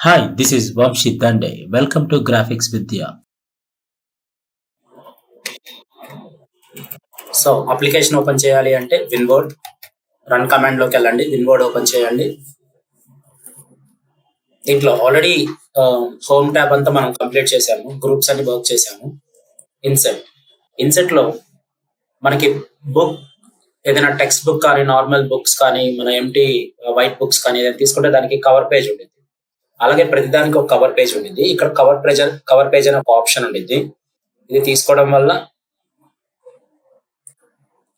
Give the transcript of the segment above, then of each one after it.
Hi, this is Vamshi Dande. Welcome to Graphics Vidya. So application open చేయాలి అంటే విన్బోర్డ్ run command లోకి వెళ్ళండి. విన్బోర్డ్ open చేయండి. దీంట్లో ఆల్రెడీ హోమ్ ట్యాబ్ అంతా మనం కంప్లీట్ చేసాము. గ్రూప్స్ అన్ని వర్క్ చేసాము. ఇన్సెట్ లో మనకి బుక్ ఏదైనా టెక్స్ట్ బుక్ కానీ నార్మల్ బుక్స్ కానీ మన ఎంటీ వైట్ బుక్స్ కానీ ఏదైనా తీసుకుంటే దానికి కవర్ పేజ్ ఉంటుంది. అలాగే ప్రతిదానికి ఒక కవర్ పేజ్ ఉండింది. ఇక్కడ కవర్ పేజ్ అనే ఒక ఆప్షన్ ఉండింది. ఇది తీసుకోవడం వల్ల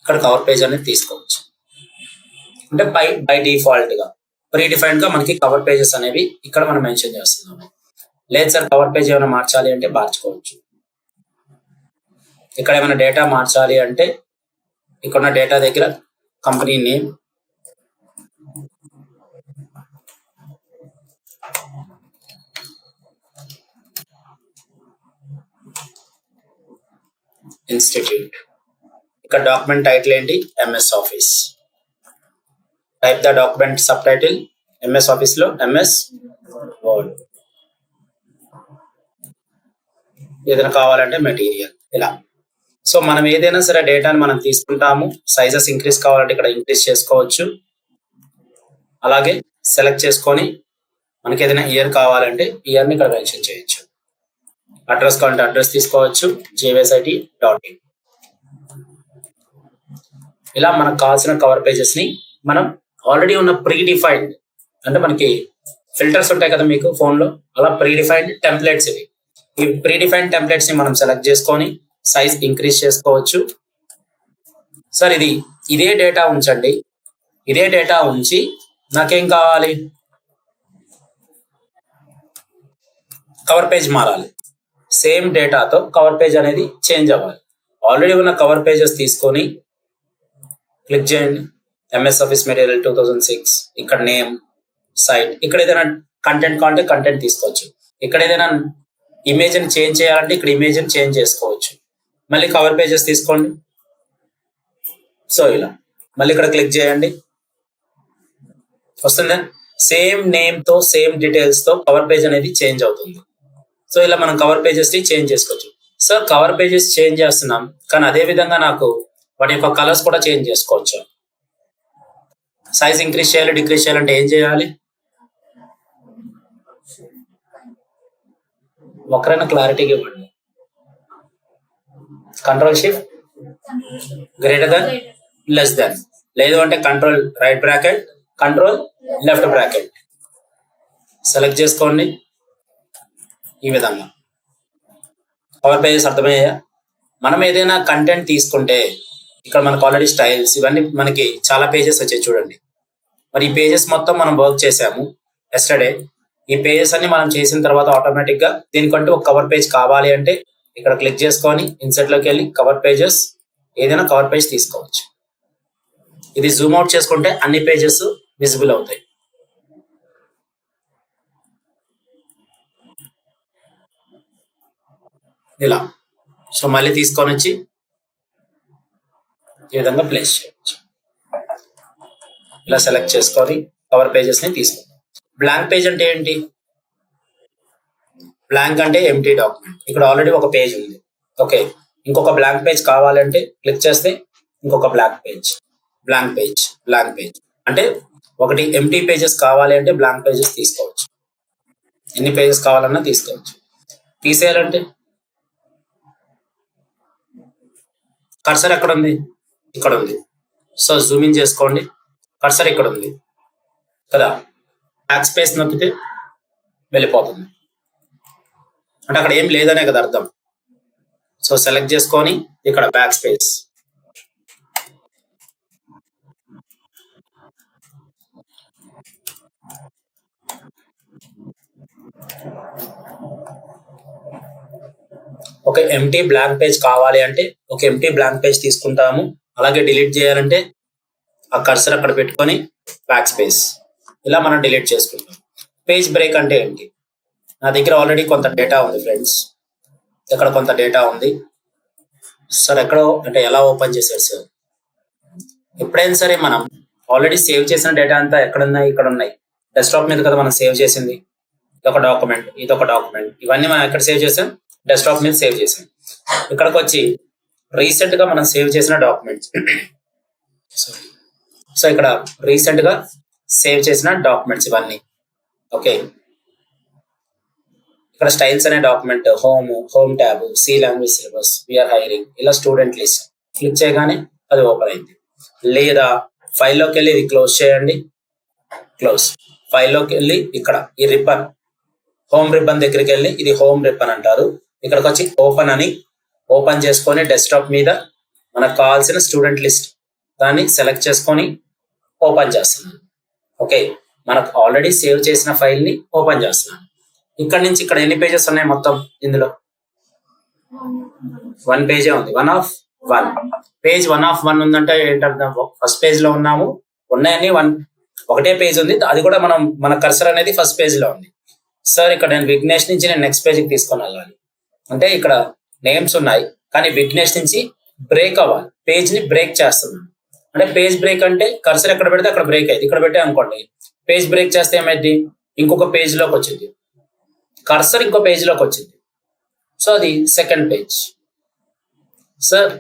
ఇక్కడ కవర్ పేజ్ అనేది తీసుకోవచ్చు. అంటే బై డిఫాల్ట్ గా ప్రీ డిఫైన్డ్ గా మనకి కవర్ పేజెస్ అనేవి ఇక్కడ మనం మెన్షన్ చేస్తున్నాము. లేదు సార్ కవర్ పేజ్ ఏమైనా మార్చాలి అంటే మార్చుకోవచ్చు. ఇక్కడ ఏమైనా డేటా మార్చాలి అంటే ఇక్కడ ఉన్న డేటా దగ్గర కంపెనీ నేమ్, ఇన్స్టిట్యూట్, ఇక్కడ డాక్యుమెంట్ టైటిల్ ఏంటి, MS office. Type the document sub title, MS office లో ఎంఎస్ వర్డ్. ఏదైనా కావాలంటే మెటీరియల్. ఇలా సో మనం ఏదైనా సరే డేటాని మనం తీసుకుంటాము. సైజెస్ ఇంక్రీజ్ కావాలంటే ఇక్కడ ఇంక్రీజ్ చేసుకోవచ్చు. అలాగే సెలెక్ట్ చేసుకొని మనకి ఏదైనా ఇయర్ కావాలంటే ఇయర్ని ఇక్కడ మెన్షన్ చేయొచ్చు. అడ్రస్ కావాలంటే అడ్రస్ తీసుకోవచ్చు. jvsit.in. ఇలా మనకు కావాల్సిన కవర్ పేజెస్ ని మనం ఆల్రెడీ ఉన్న ప్రీ డిఫైన్డ్, అంటే మనకి ఫిల్టర్స్ ఉంటాయి కదా మీకు ఫోన్ లో, అలా ప్రీ డిఫైన్డ్ టెంప్లెట్స్ ఇవి. ఈ ప్రీ డిఫైన్డ్ టెంప్లెట్స్ ని మనం సెలెక్ట్ చేసుకొని సైజ్ ఇంక్రీజ్ చేసుకోవచ్చు. సార్ ఇదే డేటా ఉంచండి. ఇదే డేటా ఉంచి నాకేం కావాలి, కవర్ పేజ్ మారాలి. సేమ్ డేటాతో కవర్ పేజ్ అనేది చేంజ్ అవ్వాలి. ఆల్రెడీ ఉన్న కవర్ పేజెస్ తీసుకొని క్లిక్ చేయండి. ఎంఎస్ ఆఫీస్ మెటీరియల్ 2006, ఇక్కడ నేమ్, సైట్. ఇక్కడ ఏదైనా కంటెంట్ కావాలంటే కంటెంట్ తీసుకోవచ్చు. ఇక్కడ ఏదైనా ఇమేజ్ ని చేంజ్ చేయాలంటే ఇక్కడ ఇమేజ్ ని చేంజ్ చేసుకోవచ్చు. మళ్ళీ కవర్ పేజెస్ తీసుకోండి. సో ఇలా మళ్ళీ ఇక్కడ క్లిక్ చేయండి, వస్తుందా? సేమ్ నేమ్ తో సేమ్ డీటెయిల్స్ తో కవర్ పేజ్ అనేది చేంజ్ అవుతుంది. సో ఇలా మనం కవర్ పేజెస్ ని చేంజ్ చేసుకోవచ్చు. సో కవర్ పేజెస్ చేంజ్ చేస్తున్నాం, కానీ అదే విధంగా నాకు వాటి యొక్క కలర్స్ కూడా చేంజ్ చేసుకోవచ్చు. సైజ్ ఇంక్రీజ్ చేయాలి, డిక్రీజ్ చేయాలంటే ఏం చేయాలి? ఒకరైనా క్లారిటీగా ఇవ్వండి. Control shift greater than, less than, లేదు అంటే control right bracket, control left bracket select చేసుకోండి. ఈ విధంగా కవర్ పేజెస్ అర్థమయ్యాయా? మనం ఏదైనా కంటెంట్ తీసుకుంటే ఇక్కడ మనకు ఆల్రెడీ స్టైల్స్ ఇవన్నీ మనకి చాలా పేజెస్ వచ్చాయి చూడండి. మరి ఈ పేజెస్ మొత్తం మనం వర్క్ చేసాము ఎస్టర్డే. ఈ పేజెస్ అన్ని మనం చేసిన తర్వాత ఆటోమేటిక్ గా దీనికంటూ ఒక కవర్ పేజ్ కావాలి అంటే ఇక్కడ క్లిక్ చేసుకొని ఇన్సెట్ లోకి వెళ్ళి కవర్ పేజెస్, ఏదైనా కవర్ పేజ్ తీసుకోవచ్చు. ఇది జూమ్ అవుట్ చేసుకుంటే అన్ని పేజెస్ విజిబుల్ అవుతాయి. ఇలా సో మళ్ళీ తీసుకొని వచ్చి ఈ విధంగా ప్లేస్ చేయవచ్చు. ఇలా సెలెక్ట్ చేసుకొని కవర్ పేజెస్ ని తీసుకుంటాం. బ్లాంక్ పేజ్ అంటే ఏంటి? బ్లాంక్ అంటే ఎంటీ డాక్యుమెంట్. ఇక్కడ ఆల్రెడీ ఒక పేజ్ ఉంది. ఓకే, ఇంకొక బ్లాంక్ పేజ్ కావాలంటే క్లిక్ చేస్తే ఇంకొక బ్లాంక్ పేజ్ అంటే ఒకటి ఎంటీ పేజెస్ కావాలి అంటే బ్లాంక్ పేజెస్ తీసుకోవచ్చు. ఎన్ని పేజెస్ కావాలన్నా తీసుకోవచ్చు. తీసేయాలంటే కర్సర్ ఎక్కడ ఉంది? ఇక్కడ ఉంది. సో జూమ్ ఇన్ చేసుకోండి. కర్సర్ ఇక్కడ ఉంది కదా, బ్యాక్ స్పేస్ నొక్కితే వెళ్ళిపోతుంది. అంటే అక్కడ ఏం లేదనే కదా అర్థం. సో సెలెక్ట్ చేసుకొని ఇక్కడ బ్యాక్ స్పేస్, ఒక ఎంటీ బ్లాంక్ పేజ్ కావాలి అంటే ఒక ఎంటీ బ్లాంక్ పేజ్ తీసుకుంటాము. అలాగే డిలీట్ చేయాలంటే ఆ కర్సర్ అక్కడ పెట్టుకొని బ్యాక్ స్పేస్, ఇలా మనం డిలీట్ చేసుకుంటాం. పేజ్ బ్రేక్ అంటే ఏంటి? నా దగ్గర ఆల్రెడీ కొంత డేటా ఉంది ఫ్రెండ్స్. ఇక్కడ కొంత డేటా ఉంది సార్. ఎక్కడో అంటే ఎలా ఓపెన్ చేశారు సార్? ఎప్పుడైనా సరే మనం ఆల్రెడీ సేవ్ చేసిన డేటా అంతా ఎక్కడున్నాయి? ఇక్కడ ఉన్నాయి. డెస్క్టాప్ మీద కదా మనం సేవ్ చేసింది. ఇదొక డాక్యుమెంట్, ఇదొక డాక్యుమెంట్. ఇవన్నీ మనం ఎక్కడ సేవ్ చేసాం? డెస్క్టాప్ మీద సేవ్ చేసాం. ఇక్కడికి వచ్చి రీసెంట్ గా మనం సేవ్ చేసిన డాక్యుమెంట్స్. సో ఇక్కడ రీసెంట్ గా సేవ్ చేసిన డాక్యుమెంట్స్ ఇవన్నీ. ఓకే, ఇక్కడ స్టైల్స్ అనే document, home tab, C language syllabus, we are hiring, ఇలా స్టూడెంట్ లిస్ట్. క్లిక్ చేయగానే అది ఓపెన్ అయింది. లేదా ఫైల్లోకి వెళ్ళి ఇది క్లోజ్ చేయండి, క్లోజ్. ఫైల్లోకి వెళ్ళి ఇక్కడ ఈ రిబ్బన్, హోమ్ రిబ్బన్ దగ్గరికి వెళ్ళి, ఇది హోమ్ రిబ్బన్ అంటారు. ఇక్కడికి వచ్చి ఓపెన్ అని ఓపెన్ చేసుకొని డెస్క్టాప్ మీద మనకు కావాల్సిన స్టూడెంట్ లిస్ట్ దాన్ని సెలెక్ట్ చేసుకొని ఓపెన్ చేస్తున్నాను. ఓకే, మనకు ఆల్రెడీ సేవ్ చేసిన ఫైల్ ని ఓపెన్ చేస్తున్నాను. ఇక్కడ నుంచి ఇక్కడ ఎన్ని పేజెస్ ఉన్నాయి మొత్తం? ఇందులో 1 పేజే ఉంది. 1 of 1 పేజ్. 1 of 1 ఉందంటే ఏంటంటే ఫస్ట్ పేజ్ లో ఉన్నాము. ఉన్నాయని ఒకటే పేజ్ ఉంది, అది కూడా మన కర్సర్ అనేది ఫస్ట్ పేజ్ లో ఉంది. సార్ ఇక్కడ నేను విఘ్నేష్ నుంచి నేను నెక్స్ట్ పేజ్కి తీసుకొని వెళ్ళాలి అంటే ఇక్కడ నేమ్స్ ఉన్నాయి, కానీ విఘ్నేష్ నుంచి బ్రేక్ అవ్వాలి, పేజ్ ని బ్రేక్ చేస్తున్నాను. అంటే పేజ్ బ్రేక్ అంటే కర్సర్ ఎక్కడ పెడితే అక్కడ బ్రేక్ అయింది. ఇక్కడ పెట్టే అనుకోండి, పేజ్ బ్రేక్ చేస్తే ఏమైంది? ఇంకొక పేజ్ లోకి వచ్చింది, కర్సర్ ఇంకో పేజ్ లోకి వచ్చింది. సో అది second page. Sir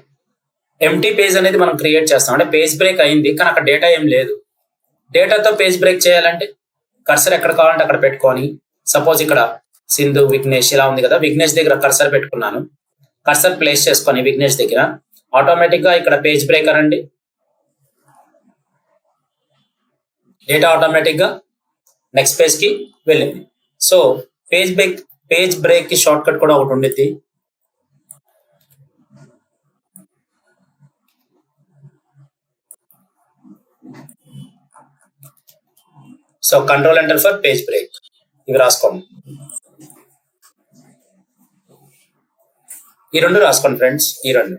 empty page అనేది మనం క్రియేట్ చేస్తాం, అంటే పేజ్ బ్రేక్ అయింది కానీ అక్కడ డేటా ఏం లేదు. డేటాతో పేజ్ బ్రేక్ చేయాలంటే కర్సర్ ఎక్కడ కావాలంటే అక్కడ పెట్టుకొని, సపోజ్ ఇక్కడ సింధు, విఘ్నేష్ ఇలా ఉంది కదా, విఘ్నేష్ దగ్గర కర్సర్ పెట్టుకున్నాను. కర్సర్ ప్లేస్ చేసుకొని విఘ్నేష్ దగ్గర ఆటోమేటిక్ గా ఇక్కడ పేజ్ బ్రేక్ అనండి, డేటా ఆటోమేటిక్ గా నెక్స్ట్ పేజ్ కి వెళ్ళింది. సో పేజ్ బ్రేక్ కి షార్ట్ కట్ కూడా ఒకటి ఉండిద్ది. So control enter for page break, ఇవి రాసుకోండి. ఈ రెండు రాసుకోండి ఫ్రెండ్స్, ఈ రెండు.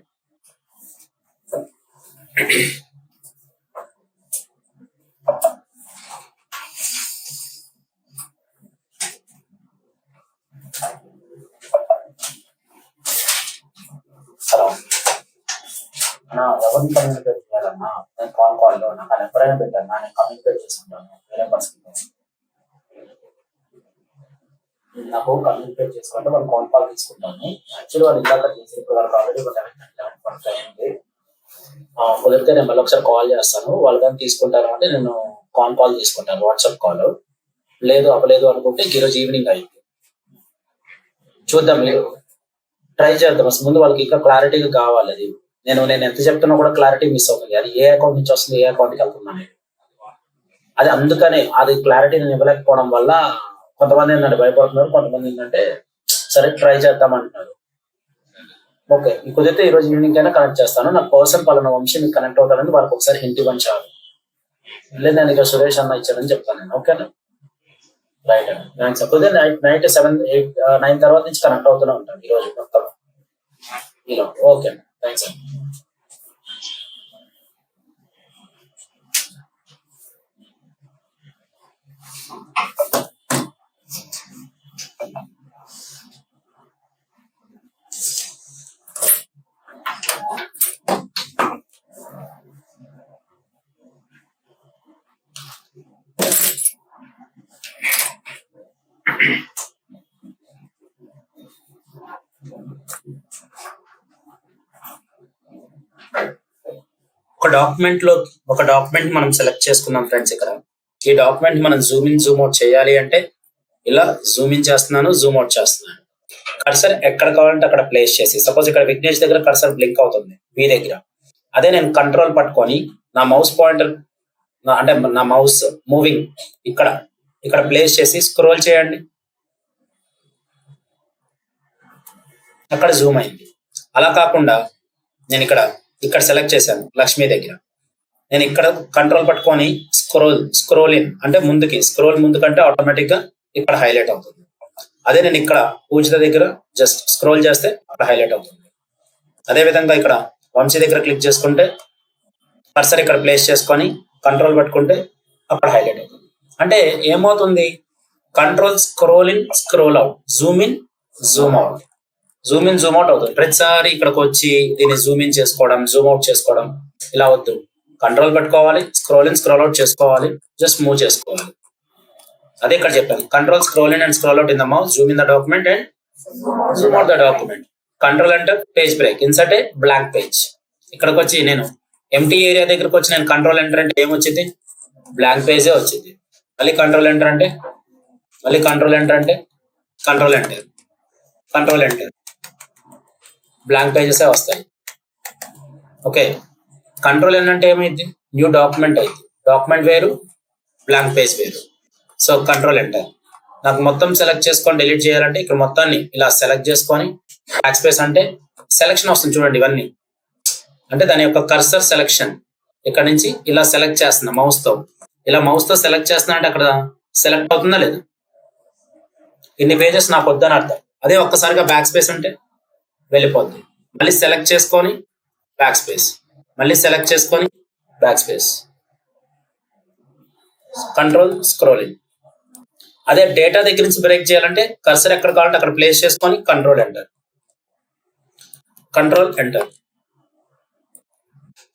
హలో అన్నా, ఎవరిని కమ్యూనికేట్ చేయాలన్నా? నేను కాల్లో నాకు ఎవరైనా పెట్టాను, నేను కమ్యూనికేట్ చేసుకుంటాను వేరే పర్సన్. నాకు కమ్యూనికేట్ చేసుకుంటే వాళ్ళు కాల్ తీసుకుంటాను. యాక్చువల్లీ వాళ్ళు ఇందాక చేసి వాళ్ళకి ఆల్రెడీ 11:45 అయింది. కుదిరితే నేను మళ్ళీ ఒకసారి కాల్ చేస్తాను, వాళ్ళు కానీ తీసుకుంటారు అంటే నేను కాల్ తీసుకుంటాను, వాట్సాప్ కాల్. లేదు అవ్వలేదు అనుకుంటే ఈరోజు ఈవినింగ్ అయింది, చూద్దాం, ట్రై చేద్దాం. అసలు ముందు వాళ్ళకి ఇంకా క్లారిటీగా కావాలి. అది నేను ఎంత చెప్తున్నా కూడా క్లారిటీ మిస్ అవుతుంది. అది ఏ అకౌంట్ నుంచి వస్తుంది, ఏ అకౌంట్కి వెళ్తున్నాను అది. అందుకనే అది క్లారిటీ నేను ఇవ్వలేకపోవడం వల్ల కొంతమంది ఏంటంటే భయపడుతున్నారు, కొంతమంది ఏంటంటే సరే ట్రై చేద్దాం అంటున్నారు. ఓకే, కుదిరితే ఈ రోజు ఈవినింగ్ అయినా కనెక్ట్ చేస్తాను. నాకు పర్సన్ పలానా వంశీ మీకు కనెక్ట్ అవుతానని వాళ్ళకి ఒకసారి హింట్ ఇవ్వండి చాలు. లేదు నేను ఇక సురేష్ అన్న ఇచ్చానని చెప్తాను నేను. ఓకేనా, రైట్ అండి, థ్యాంక్స్. కుదిరితే నైట్ 7, 8, 9 తర్వాత నుంచి కనెక్ట్ అవుతూనే ఉంటాను ఈ రోజు మొత్తం ఇలా. ఓకే అండి, థ్యాంక్స్ అండి. ఒక డాక్యుమెంట్ మనం సెలెక్ట్ చేసుకున్నాం ఫ్రెండ్స్. ఇక్కడ ఈ డాక్యుమెంట్ మనం జూమ్ ఇన్ జూమ్ అవుట్ చేయాలి అంటే ఇలా జూమ్ ఇన్ చేస్తున్నాను, జూమ్ అవుట్ చేస్తున్నాను. కర్సర్ ఎక్కడ కావాలంటే అక్కడ ప్లేస్ చేసి, సపోజ్ ఇక్కడ విఘ్నేష్ దగ్గర కర్సర్ బ్లింక్ అవుతుంది మీ దగ్గర, అదే నేను కంట్రోల్ పట్టుకొని నా మౌస్ పాయింటర్ అంటే నా మౌస్ మూవింగ్ ఇక్కడ ప్లేస్ చేసి స్క్రోల్ చేయండి, అక్కడ జూమ్ అయింది. అలా కాకుండా నేను ఇక్కడ సెలెక్ట్ చేశాను లక్ష్మి దగ్గర, నేను ఇక్కడ కంట్రోల్ పట్టుకొని స్క్రోల్ ఇన్ అంటే స్క్రోల్ ముందుకంటే ఆటోమేటిక్ గా ఇక్కడ హైలైట్ అవుతుంది. అదే నేను ఇక్కడ పూజిత దగ్గర జస్ట్ స్క్రోల్ చేస్తే అక్కడ హైలైట్ అవుతుంది. అదే విధంగా ఇక్కడ వంశీ దగ్గర క్లిక్ చేసుకుంటే కర్సర్ ఇక్కడ ప్లేస్ చేసుకొని కంట్రోల్ పట్టుకుంటే అక్కడ హైలైట్ అవుతుంది. అంటే ఏమవుతుంది, control scroll in scroll out, Zoom in Zoom out, Zoom in Zoom out అవుతుంది. ప్రతిసారి ఇక్కడికి వచ్చి దీన్ని జూమ్ ఇన్ చేసుకోవడం, జూమ్ అవుట్ చేసుకోవడం ఇలా వద్దు. కంట్రోల్ పెట్టుకోవాలి, స్క్రోల్ ఇన్ స్క్రోల్ అవుట్ చేసుకోవాలి, జస్ట్ మూవ్ చేసుకోవాలి. అదే ఇక్కడ చెప్పాను. Control scroll in and scroll out in the mouse, Zoom in the document and Zoom out the document. Control enter, page break, insert A blank page. ఇక్కడికి వచ్చి నేను empty area దగ్గరకు వచ్చి నేను కంట్రోల్ ఎంటర్ అంటే ఏమొచ్చింది? బ్లాంక్ పేజే వచ్చింది. మళ్ళీ కంట్రోల్ ఎంటర్ అంటే, మళ్ళీ కంట్రోల్ ఎంటర్ అంటే, control enter, control enter, blank పేజెసే వస్తాయి. ఓకే, కంట్రోల్ ఏంటంటే ఏమైంది? న్యూ డాక్యుమెంట్ అయింది. డాక్యుమెంట్ వేరు, బ్లాంక్ పేజ్ వేరు. So control enter. నాకు మొత్తం సెలెక్ట్ చేసుకొని డిలీట్ చేయాలంటే ఇక్కడ మొత్తాన్ని ఇలా సెలెక్ట్ చేసుకొని బ్యాక్ స్పేస్ అంటే సెలెక్షన్ వస్తుంది చూడండి. ఇవన్నీ అంటే దాని యొక్క కర్సర్ సెలెక్షన్. ఇక్కడ నుంచి ఇలా సెలెక్ట్ చేస్తున్నా మౌస్తో, ఇలా మౌస్తో సెలెక్ట్ చేస్తున్నా అంటే అక్కడ సెలెక్ట్ అవుతుందా లేదా? ఇన్ని పేజెస్ నాకు వద్దని అర్థం. అదే ఒక్కసారిగా బ్యాక్ స్పేస్ అంటే వెళ్ళిపోద్ది. మళ్ళీ సెలెక్ట్ చేసుకొని బ్యాక్ స్పేస్, మళ్ళీ సెలెక్ట్ చేసుకొని బ్యాక్ స్పేస్, కంట్రోల్ స్క్రోలింగ్. అదే డేటా దగ్గర నుంచి బ్రేక్ చేయాలంటే కర్సర్ ఎక్కడ కావాలంటే అక్కడ ప్లేస్ చేసుకొని control enter, control enter,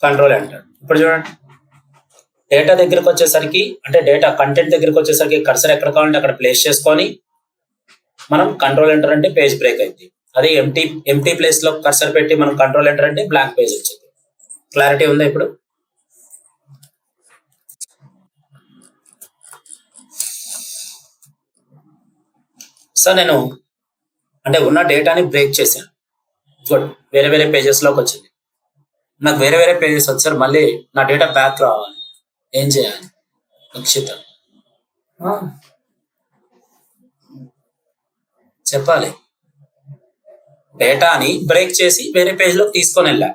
control enter. ఇప్పుడు చూడండి, డేటా దగ్గరకు వచ్చేసరికి అంటే డేటా కంటెంట్ దగ్గరకు వచ్చేసరికి కర్సర్ ఎక్కడ కావాలంటే అక్కడ ప్లేస్ చేసుకొని మనం కంట్రోల్ ఎంటర్ అంటే పేజ్ బ్రేక్ అయింది. అదే ఎంటీ ప్లేస్ లో కర్సర్ పెట్టి మనం కంట్రోల్ ఎంటర్ అంటే బ్లాంక్ పేజ్ వచ్చింది. క్లారిటీ ఉందా ఇప్పుడు? సార్ నేను అంటే ఉన్న డేటాని బ్రేక్ చేశాను. గుడ్, వేరే వేరే పేజెస్లోకి వచ్చింది. నాకు వేరే వేరే పేజెస్ వచ్చారు. మళ్ళీ నా డేటా బ్యాక్ రావాలి. ఏం చేయాలి? నిశ్చిత చెప్పాలి. డేటాని బ్రేక్ చేసి వేరే పేజ్లోకి తీసుకొని వెళ్ళా.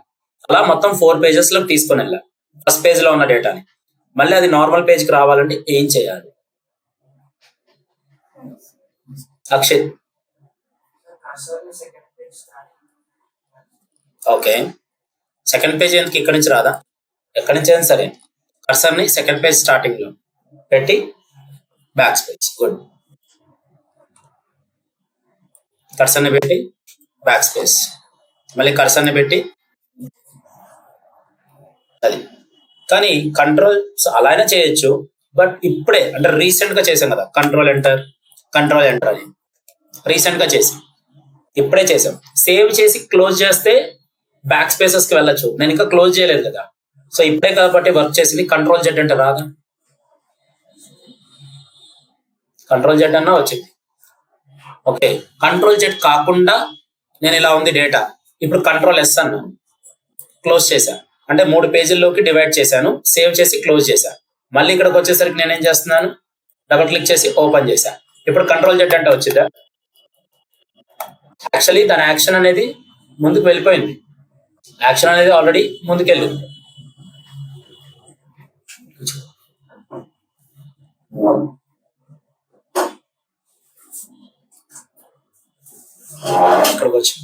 అలా మొత్తం 4 పేజెస్లోకి తీసుకొని వెళ్ళా. ఫస్ట్ పేజ్లో ఉన్న డేటాని మళ్ళీ అది నార్మల్ పేజ్కి రావాలంటే ఏం చేయాలి? అక్షిత్ ఓకే, సెకండ్ పేజ్ ఎందుకు ఇక్కడ నుంచి రాదా? ఎక్కడి నుంచి అయినా సరే కర్సర్ని సెకండ్ పేజ్ స్టార్టింగ్ లో పెట్టి బ్యాక్ స్పేస్. గుడ్, కర్సర్ని పెట్టి బ్యాక్ స్పేస్, మళ్ళీ కర్సర్ని పెట్టి అది. కానీ కంట్రోల్ అలానే చేయొచ్చు, బట్ ఇప్పుడే అంటే రీసెంట్ గా చేసాం కదా కంట్రోల్ ఎంటర్, కంట్రోల్ ఎంటర్ అని రీసెంట్ గా చేసాం, ఇప్పుడే చేసాం. సేవ్ చేసి క్లోజ్ చేస్తే బ్యాక్ స్పేసెస్ కి వెళ్ళొచ్చు. నేను ఇంకా క్లోజ్ చేయలేదు కదా, సో ఇప్పుడే కాబట్టి వర్క్ చేసింది. కంట్రోల్ జెడ్ అంటే రాదా? కంట్రోల్ జెడ్ అన్నా వచ్చింది. ఓకే, కంట్రోల్ జెడ్ కాకుండా నేను ఇలా ఉంది డేటా, ఇప్పుడు కంట్రోల్ ఎస్ అన్నాను, క్లోజ్ చేశాను. అంటే 3 పేజీల్లోకి డివైడ్ చేశాను, సేవ్ చేసి క్లోజ్ చేశాను. మళ్ళీ ఇక్కడికి వచ్చేసరికి నేనేం చేస్తున్నాను? డబుల్ క్లిక్ చేసి ఓపెన్ చేశాను. ఇప్పుడు కంట్రోల్ జెడ్ అంటే వచ్చిందా? యాక్చువల్లీ దాని యాక్షన్ అనేది ముందుకు వెళ్ళిపోయింది. యాక్షన్ అనేది ఆల్రెడీ ముందుకెళ్ళింది. ఇక్కడికి వచ్చి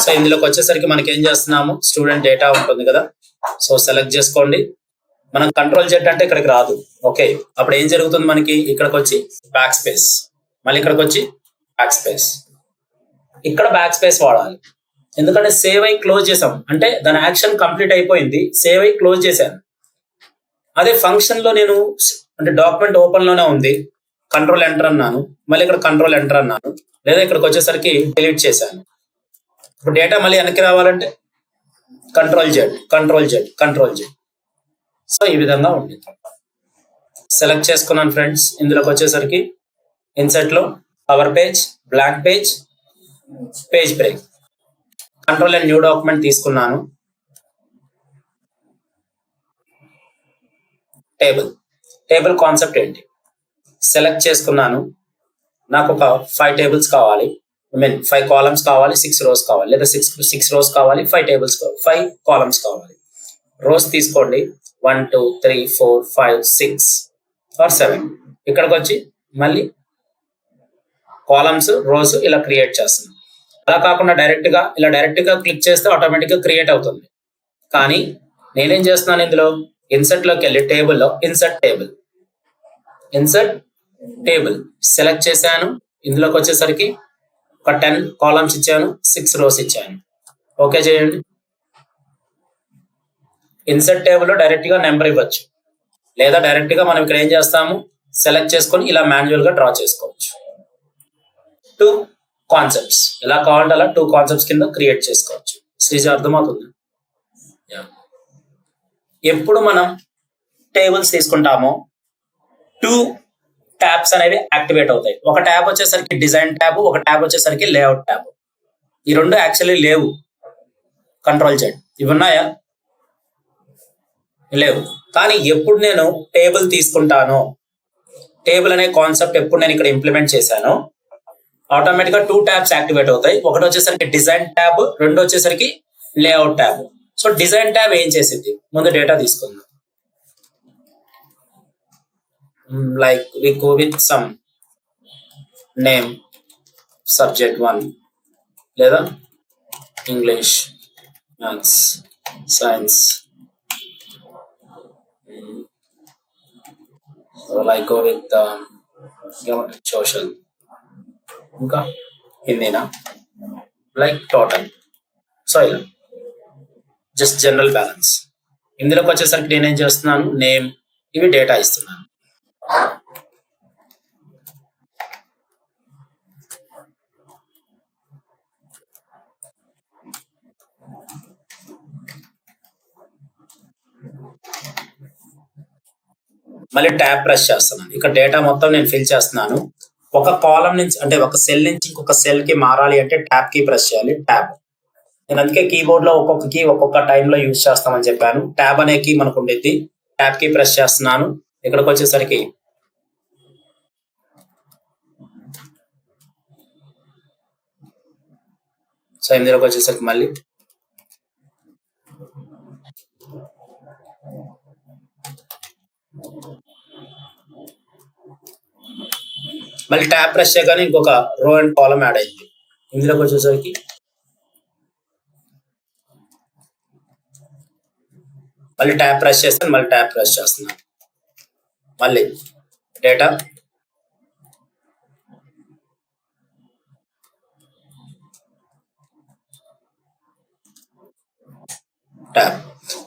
సో ఇందులోకి వచ్చేసరికి మనకి ఏం చేస్తున్నాము? స్టూడెంట్ డేటా ఉంటుంది కదా, సో సెలెక్ట్ చేసుకోండి. మనం కంట్రోల్ జెడ్ అంటే ఇక్కడికి రాదు. ఓకే, అప్పుడు ఏం జరుగుతుంది? మనకి ఇక్కడికి వచ్చి బ్యాక్ స్పేస్, మళ్ళీ ఇక్కడికి వచ్చి బ్యాక్ స్పేస్, ఇక్కడ బ్యాక్ స్పేస్ వాడాలి. ఎందుకంటే సేవ్ అయి క్లోజ్ చేసాం అంటే దాని యాక్షన్ కంప్లీట్ అయిపోయింది, సేవ్ అయి క్లోజ్ చేశాను. అదే ఫంక్షన్ లో నేను అంటే డాక్యుమెంట్ ఓపెన్ లోనే ఉంది, కంట్రోల్ ఎంటర్ అన్నాను, మళ్ళీ ఇక్కడ కంట్రోల్ ఎంటర్ అన్నాను, లేదా ఇక్కడికి వచ్చేసరికి డిలీట్ చేశాను. ఇప్పుడు డేటా మళ్ళీ వెనక్కి రావాలంటే control Z, control Z, control Z. So ఈ విధంగా ఉంది. సెలెక్ట్ చేసుకున్నాను ఫ్రెండ్స్. ఇందులోకి వచ్చేసరికి ఇన్సర్ట్ లో power page, blank page, page break, control and new document తీసుకున్నాను. టేబుల్ కాన్సెప్ట్ ఏంటి? సెలెక్ట్ చేసుకున్నాను. నాకు ఒక 5 టేబుల్స్ కావాలి, 5 కాలమ్స్ కావాలి, 6 రోస్ కావాలి, లేదా 6 రోస్ కావాలి, 5 టేబుల్స్, 5 కాలమ్స్ కావాలి. రోస్ తీసుకోండి 1 2 3 4 5 6 or 7. ఇక్కడికి వచ్చి మళ్ళీ కాలమ్స్, రోస్ ఇలా క్రియేట్ చేస్తున్నాం. అలా కాకుండా డైరెక్ట్ గా క్లిక్ చేస్తే ఆటోమేటిక్ గా క్రియేట్ అవుతుంది. కానీ నేనేం చేస్తున్నాను? ఇందులో ఇన్సర్ట్ లోకి వెళ్ళి టేబుల్లో ఇన్సర్ట్ టేబుల్ సెలెక్ట్ చేశాను. ఇందులోకి వచ్చేసరికి ఒక 10 కాలమ్స్ ఇచ్చాను, 6 రోస్ ఇచ్చాను. ఓకే చేయండి. ఇన్సర్ట్ టేబుల్ లో డైరెక్ట్ గా నెంబర్ ఇవ్వచ్చు, లేదా డైరెక్ట్ గా మనం ఇక్కడ ఏం చేస్తాము, సెలెక్ట్ చేసుకొని ఇలా మాన్యువల్ గా డ్రా చేసుకోవచ్చు. 2 కాన్సెప్ట్స్ ఎలా కావాలంటే అలా 2 కాన్సెప్ట్స్ కింద క్రియేట్ చేసుకోవచ్చు. శ్రీజ అర్థమవుతుంది? ఎప్పుడు మనం టేబుల్స్ తీసుకుంటామో 2 ట్యాబ్స్ అనేవి యాక్టివేట్ అవుతాయి. ఒక ట్యాబ్ వచ్చేసరికి డిజైన్ ట్యాబ్, ఒక ట్యాబ్ వచ్చేసరికి లేఅవుట్ ట్యాబ్. ఈ రెండు యాక్చువల్లీ లేవు కంట్రోల్ Z. ఇవి ఉన్నాయా? లేవు. కానీ ఎప్పుడు నేను టేబుల్ తీసుకుంటానో, టేబుల్ అనే కాన్సెప్ట్ ఎప్పుడు నేను ఇక్కడ ఇంప్లిమెంట్ చేశానో ఆటోమేటిక్ గా 2 ట్యాబ్స్ యాక్టివేట్ అవుతాయి. ఒకటి వచ్చేసరికి డిజైన్ ట్యాబ్, రెండు వచ్చేసరికి layout tab. So design tab ఏం చేసింది, ముందు డేటా తీసుకుందాం. Like we go with some name, subject 1, లేదా English, Maths, Science. So like go with social. ఇంకా హిందీనా, లైక్ టోటల్. సో ఇలా జస్ట్ జనరల్ బ్యాలెన్స్. ఇందులోకి వచ్చేసరికి నేనేం చేస్తున్నాను, నేమ్, ఇవి డేటా ఇస్తున్నాను. మళ్ళీ ట్యాబ్ ప్రెస్ చేస్తున్నాను. ఇక్కడ డేటా మొత్తం నేను ఫిల్ చేస్తున్నాను. ఒక కాలం నుంచి అంటే ఒక సెల్ నుంచి ఇంకొక సెల్ కి మారాలి అంటే ట్యాబ్ కీ ప్రెస్ చేయాలి. ట్యాబ్ నేను అందుకే కీబోర్డ్ లో ఒక్కొక్క కీ ఒక్కొక్క టైంలో యూజ్ చేస్తామని చెప్పాను. ట్యాబ్ అనే కీ మనకు ఉండేది. ట్యాబ్ కీ ప్రెస్ చేస్తున్నాను. ఇక్కడికి వచ్చేసరికి సో ఇందులోకి వచ్చేసరికి మళ్ళీ ట్యాబ్ ప్రెస్ చేయగానే ఇంకొక రో అండ్ కాలం యాడ్ అయింది. ఇందులోకి వచ్చేసరికి మళ్ళీ ట్యాబ్ ప్రెస్ చేస్తాను, మళ్ళీ ట్యాబ్ ప్రెస్ చేస్తున్నాను. మళ్ళీ డేటా, ట్యాబ్.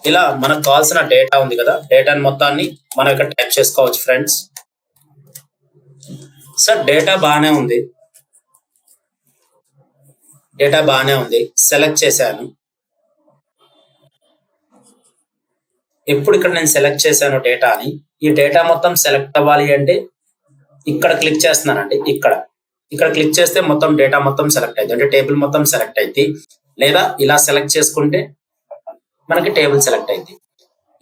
ఇలా మనకు కావాల్సిన డేటా ఉంది కదా, డేటాని మొత్తాన్ని మనం ఇక్కడ టైప్ చేసుకోవచ్చు ఫ్రెండ్స్. సార్ డేటా బాగానే ఉంది, డేటా బాగానే ఉంది, సెలెక్ట్ చేశాను. ఎప్పుడు ఇక్కడ నేను సెలెక్ట్ చేశాను డేటాని, ఈ డేటా మొత్తం సెలెక్ట్ అవ్వాలి అంటే ఇక్కడ క్లిక్ చేస్తున్నానండి. ఇక్కడ క్లిక్ చేస్తే మొత్తం డేటా మొత్తం సెలెక్ట్ అయింది, అంటే టేబుల్ మొత్తం సెలెక్ట్ అయింది. లేదా ఇలా సెలెక్ట్ చేసుకుంటే మనకి టేబుల్ సెలెక్ట్ అయింది.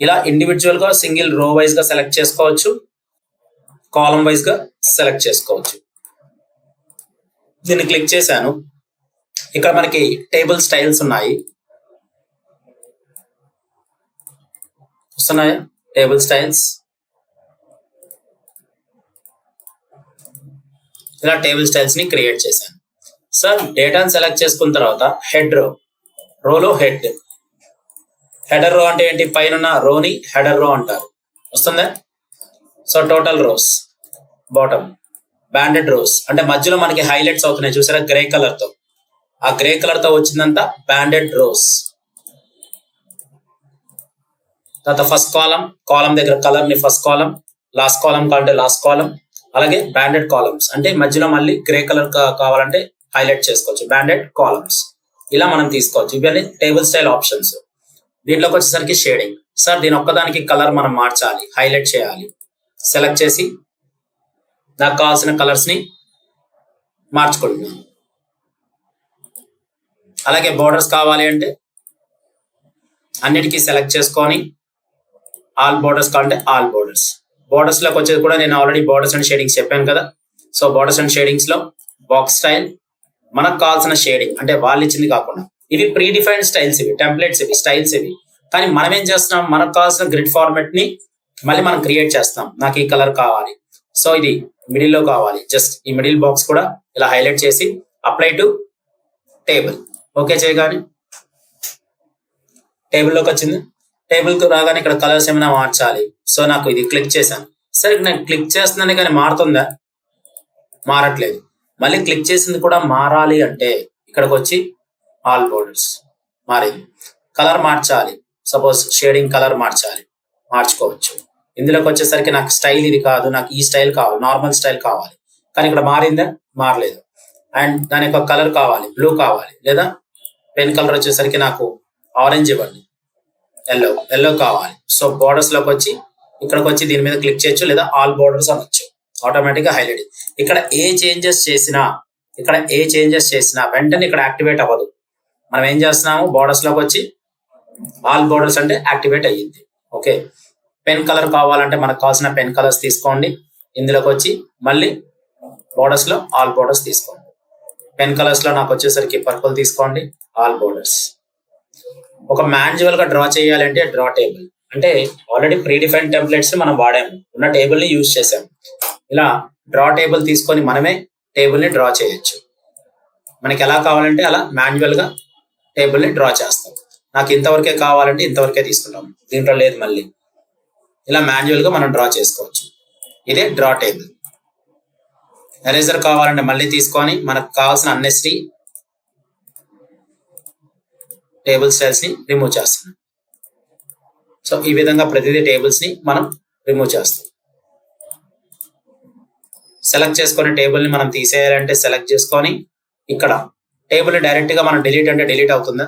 ఇలా ఇండివిజువల్ గా సింగిల్ రో వైజ్ గా సెలెక్ట్ చేసుకోవచ్చు, కాలం వైజ్ గా సెలెక్ట్ చేసుకోవచ్చు. దీన్ని క్లిక్ చేశాను. ఇక్కడ మనకి టేబుల్ స్టైల్స్ ఉన్నాయి, వస్తున్నాయా? Table styles. ఇలా టేబుల్ స్టైల్స్ ని క్రియేట్ చేశాను. సార్ డేటాను సెలెక్ట్ చేసుకున్న తర్వాత హెడ్ రోలో హెడర్ రో అంటే ఏంటి, పైన రోని హెడర్ రో అంటారు, వస్తుందా? So total rows, bottom banded rows అంటే మధ్యలో మనకి హైలైట్స్ అవుతున్నాయి చూసారా, గ్రే కలర్ తో. ఆ గ్రే కలర్ తో వచ్చిందంతా బ్యాండెడ్ రోస్. తర్వాత ఫస్ట్ కాలం దగ్గర కలర్ ని ఫస్ట్ కాలం, లాస్ట్ కాలం కావాలంటే లాస్ట్ కాలం, అలాగే బ్యాండెడ్ కాలమ్స్ అంటే మధ్యలో మళ్ళీ గ్రే కలర్ కావాలంటే హైలైట్ చేసుకోవచ్చు, బ్యాండెడ్ కాలమ్స్. ఇలా మనం తీసుకోవచ్చు. ఇవన్నీ టేబుల్ స్టైల్ ఆప్షన్స్. దీంట్లోకి వచ్చేసరికి షేడింగ్. సార్ దీని ఒక్కదానికి కలర్ మనం మార్చాలి, హైలైట్ చేయాలి. సెలెక్ట్ చేసి నాకు కావాల్సిన కలర్స్ ని మార్చుకుంటున్నాను. అలాగే బోర్డర్స్ కావాలి అంటే అన్నిటికీ సెలెక్ట్ చేసుకొని ఆల్ బోర్డర్స్ కావాలంటే ఆల్ బోర్డర్స్. బోర్డర్స్ లోకి వచ్చేది కూడా నేను ఆల్రెడీ బోర్డర్స్ అండ్ షేడింగ్స్ చెప్పాను కదా. సో బోర్డర్స్ అండ్ షేడింగ్స్ లో బాక్స్ స్టైల్, మనకు కావాల్సిన షేడింగ్ అంటే వాళ్ళు ఇచ్చింది కాకుండా, ఇవి ప్రీ డిఫైన్డ్ స్టైల్స్, ఇవి టెంప్లెట్స్, ఇవి స్టైల్స్ ఇవి. కానీ మనం ఏం చేస్తున్నాం, మనకు కావాల్సిన గ్రిడ్ ఫార్మాట్ ని మళ్ళీ మనం క్రియేట్ చేస్తాం. నాకు ఈ కలర్ కావాలి, సో ఇది మిడిల్ లో కావాలి, జస్ట్ ఈ మిడిల్ బాక్స్ కూడా ఇలా హైలైట్ చేసి అప్లై టు టేబుల్ ఓకే చేయగానే టేబుల్లోకి వచ్చింది. టేబుల్కి రాగానే ఇక్కడ కలర్స్ ఏమైనా మార్చాలి. సో నాకు ఇది క్లిక్ చేశాను. సరే నేను క్లిక్ చేస్తున్నాను కానీ మారుతుందా? మారట్లేదు. మళ్ళీ క్లిక్ చేసింది కూడా మారాలి అంటే ఇక్కడికి వచ్చి ఆల్ బోర్డర్స్ మారింది. కలర్ మార్చాలి, సపోజ్ షేడింగ్ కలర్ మార్చుకోవచ్చు. ఇందులోకి వచ్చేసరికి నాకు స్టైల్ ఇది కాదు, నాకు ఈ స్టైల్ కావాలి, నార్మల్ స్టైల్ కావాలి, కానీ ఇక్కడ మారిందా? మారలేదు. అండ్ దాని యొక్క కలర్ కావాలి, బ్లూ కావాలి, లేదా పెన్ కలర్ వచ్చేసరికి నాకు ఆరెంజ్ ఇవ్వండి, ఎల్లో కావాలి. సో బోర్డర్స్ లోకి వచ్చి ఇక్కడికి వచ్చి దీని మీద క్లిక్ చేయొచ్చు, లేదా ఆల్ బోర్డర్స్ అనొచ్చు. ఆటోమేటిక్ గా హైలైట్. ఇక్కడ ఏ చేంజెస్ చేసినా వెంటనే ఇక్కడ యాక్టివేట్ అవ్వదు. మనం ఏం చేస్తున్నాము, బోర్డర్స్ లోకి వచ్చి ఆల్ బోర్డర్స్ అంటే యాక్టివేట్ అయ్యింది. ఓకే, పెన్ కలర్ కావాలంటే మనకు కావాల్సిన పెన్ కలర్స్ తీసుకోండి. ఇందులోకి వచ్చి మళ్ళీ బోర్డర్స్ లో ఆల్ బోర్డర్స్ తీసుకోండి. పెన్ కలర్స్ లో నాకు వచ్చేసరికి పర్పుల్ తీసుకోండి, ఆల్ బోర్డర్స్. ఒక మాన్యువల్ గా డ్రా చేయాలంటే డ్రా టేబుల్ అంటే ఆల్రెడీ ప్రీ డిఫైన్ టెంప్లెట్స్ మనం వాడాము, ఉన్న టేబుల్ ని యూజ్ చేసాము. ఇలా డ్రా టేబుల్ తీసుకొని మనమే టేబుల్ ని డ్రా చేయొచ్చు. మనకి ఎలా కావాలంటే అలా మాన్యువల్ గా టేబుల్ ని డ్రా చేస్తాం. నాకు ఇంతవరకే కావాలంటే ఇంతవరకే తీసుకుంటాం, దీంట్లో లేదు మళ్ళీ. ఇలా మాన్యువల్ గా మనం డ్రా చేసుకోవచ్చు. ఇదే డ్రా టేబుల్. ఎరేజర్ కావాలంటే మళ్ళీ తీసుకొని మనకు కావాల్సిన అన్నెసరీ టేబుల్ స్టైల్స్ ని రిమూవ్ చేస్తున్నాం. సో ఈ విధంగా ప్రతిదీ టేబుల్స్ ని మనం రిమూవ్ చేస్తాం. సెలెక్ట్ చేసుకొని టేబుల్ ని మనం తీసేయాలంటే సెలెక్ట్ చేసుకొని ఇక్కడ టేబుల్ డైరెక్ట్ గా మనం డిలీట్ అంటే డిలీట్ అవుతుందా?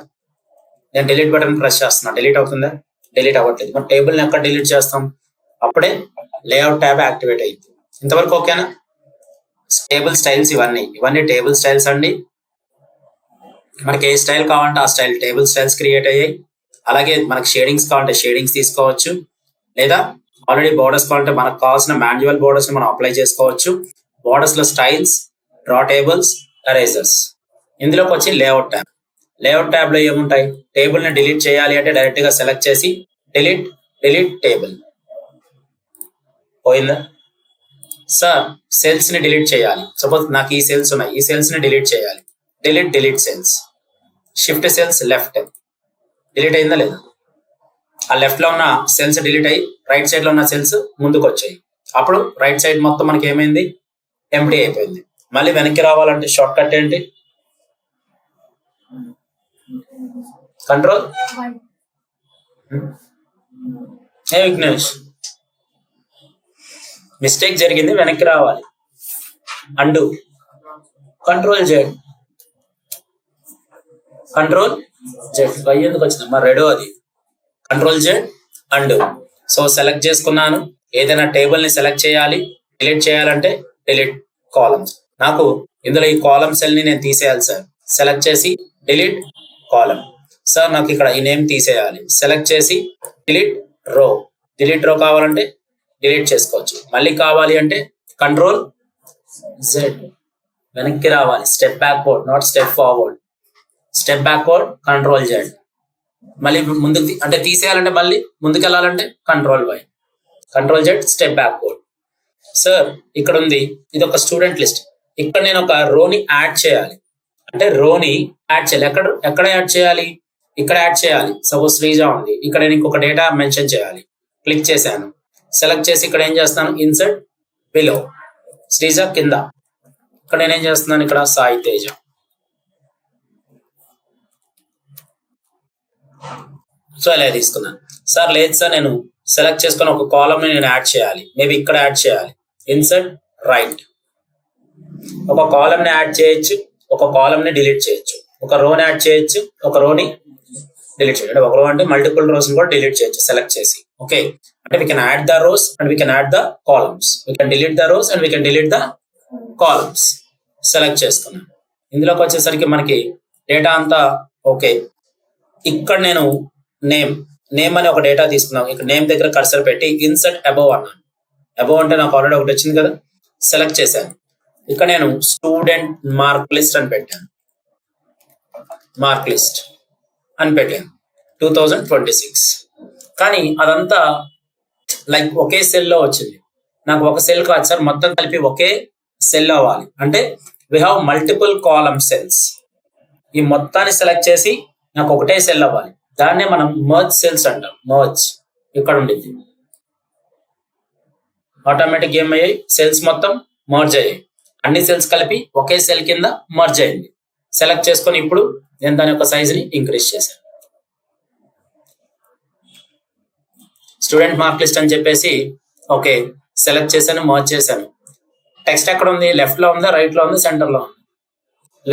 నేను డిలీట్ బటన్ ప్రెస్ చేస్తున్నా, డిలీట్ అవుతుందా? డిలీట్ అవ్వట్లేదు. మనం టేబుల్ ని ఎక్కడ డిలీట్ చేస్తాం? అప్పుడే లేఅవుట్ ట్యాబ్ యాక్టివేట్ అయ్యింది. ఇంతవరకు ఓకేనా? టేబుల్ స్టైల్స్ ఇవన్నీ టేబుల్ స్టైల్స్ అండి. మనకి ఏ స్టైల్ కావాలంటే ఆ స్టైల్ టేబుల్ స్టైల్స్ క్రియేట్ అయ్యాయి. అలాగే మనకి షేడింగ్స్ కావాలంటే షేడింగ్స్ తీసుకోవచ్చు, లేదా ఆల్రెడీ బోర్డర్స్ కావాలంటే మనకు కావాల్సిన మాన్యువల్ బోర్డర్స్ ని మనం అప్లై చేసుకోవచ్చు. బోర్డర్స్ లో స్టైల్స్, డ్రా టేబుల్స్, ఎరేజర్స్. ఇందులోకి వచ్చి లేఅవుట్ ట్యాబ్. లేఅవుట్ ట్యాబ్ లో ఏముంటాయి? టేబుల్ ని డిలీట్ చేయాలి అంటే డైరెక్ట్ గా సెలెక్ట్ చేసి డిలీట్ టేబుల్. పోయిందా? సార్ సెల్స్ ని డిలీట్ చేయాలి, సపోజ్ నాకు ఈ సెల్స్ ఉన్నాయి, ఈ సెల్స్ ని డిలీట్ చేయాలి, delete cells. Shift cells left. Delete అయిందా లేదా? ఆ లెఫ్ట్ లో ఉన్న సెల్స్ డిలీట్ అయ్యి రైట్ సైడ్ లో ఉన్న సెల్స్ ముందుకు వచ్చాయి. అప్పుడు రైట్ సైడ్ మొత్తం మనకి ఏమైంది? ఎంప్టీ అయిపోయింది. మళ్ళీ వెనక్కి రావాలంటే షార్ట్ కట్ ఏంటి? కంట్రోల్. ఏ విఘ్నేష్, మిస్టేక్ జరిగింది, వెనక్కి రావాలి. అండు. Control Z. వై ఎందుకు వచ్చింది మరి? రెడో అది. Control Z and. So select చేసుకున్నాను. ఏదైనా టేబుల్ ని సెలెక్ట్ చేయాలి, డిలీట్ చేయాలంటే డిలీట్ కాలమ్స్. నాకు ఇందులో ఈ కాలమ్ సెల్ ని నేను తీసేయాలి సార్. సెలెక్ట్ చేసి డిలీట్ కాలమ్. సార్ నాకు ఇక్కడ ఈ నేమ్ తీసేయాలి, సెలెక్ట్ చేసి డిలీట్ రో కావాలంటే డిలీట్ చేసుకోవచ్చు. మళ్ళీ కావాలి అంటే కంట్రోల్ జెడ్. వెనక్కి రావాలి, step backward, not step forward. Step backward, control Z. మళ్ళీ ముందుకు అంటే తీసేయాలంటే మళ్ళీ ముందుకు వెళ్ళాలంటే control why. Control Z, step backward. Sir ఇక్కడ ఉంది, ఇది ఒక స్టూడెంట్ లిస్ట్. ఇక్కడ నేను ఒక రోని యాడ్ చేయాలి అంటే రోని యాడ్ చేయాలి. ఎక్కడ యాడ్ చేయాలి? ఇక్కడ యాడ్ చేయాలి. సపోజ్ శ్రీజ ఉంది, ఇక్కడ నేను ఇంకొక డేటా మెన్షన్ చేయాలి. క్లిక్ చేశాను, సెలెక్ట్ చేసి ఇక్కడ ఏం చేస్తాను? Insert below. శ్రీజ కింద. ఇక్కడ నేనేం చేస్తున్నాను? ఇక్కడ సాయి తేజ. సో ఇలా తీసుకున్నాను. సార్ లేదు సార్, నేను సెలెక్ట్ చేసుకుని ఒక కాలమ్ ని నేను యాడ్ చేయాలి, మేబీ ఇక్కడ యాడ్ చేయాలి. Insert right. ఒక కాలమ్ ని యాడ్ చేయొచ్చు, ఒక కాలమ్ ని డిలీట్ చేయొచ్చు, ఒక రోని యాడ్ చేయొచ్చు, ఒక రోని డిలీట్ చేయొచ్చు. అంటే ఒక రో అంటే మల్టిపుల్ రోస్ ని కూడా డిలీట్ చేయొచ్చు సెలెక్ట్ చేసి. ఓకే, అంటే we can add the rows and we can add the columns. We can delete the rows and we can delete the columns. Select చేసుకున్నాను. ఇందులోకి వచ్చేసరికి మనకి డేటా అంతా ఓకే. ఇక్కడ నేను నేమ్ అని ఒక డేటా తీసుకున్నాను. ఇక్కడ నేమ్ దగ్గర కర్సర్ పెట్టి ఇన్సర్ట్ అబోవ్ అన్నాను. అబోవ్ అంటే నాకు ఆల్రెడీ ఒకటి వచ్చింది కదా, సెలెక్ట్ చేశాను. ఇక్కడ నేను స్టూడెంట్ మార్క్ లిస్ట్ అని పెట్టాను. మార్క్ లిస్ట్ అని పెట్టాను 2026. కానీ అదంతా లైక్ ఒకే సెల్లో వచ్చింది. నాకు ఒక సెల్ కాదు సార్, మొత్తం కలిపి ఒకే సెల్ అవ్వాలి అంటే we have multiple column cells. ఈ మొత్తాన్ని సెలెక్ట్ చేసి నాకు ఒకటే సెల్ అవ్వాలి. దాన్నే మనం మర్జ్ సెల్స్ అంటాం. మర్జ్ ఇక్కడ ఉండింది. ఆటోమేటిక్ ఏమయ్యాయి? సెల్స్ మొత్తం మర్జ్ అయ్యాయి. అన్ని సెల్స్ కలిపి ఒకే సెల్ కింద మర్జ్ అయింది. సెలెక్ట్ చేసుకొని ఇప్పుడు నేను దాని యొక్క సైజ్ ని ఇంక్రీజ్ చేశాను. స్టూడెంట్ మార్క్ లిస్ట్ అని చెప్పేసి ఓకే సెలెక్ట్ చేశాను, మర్జ్ చేశాను. టెక్స్ట్ ఎక్కడ ఉంది? లెఫ్ట్ లో ఉందా, రైట్ లో ఉంది, సెంటర్ లో ఉంది?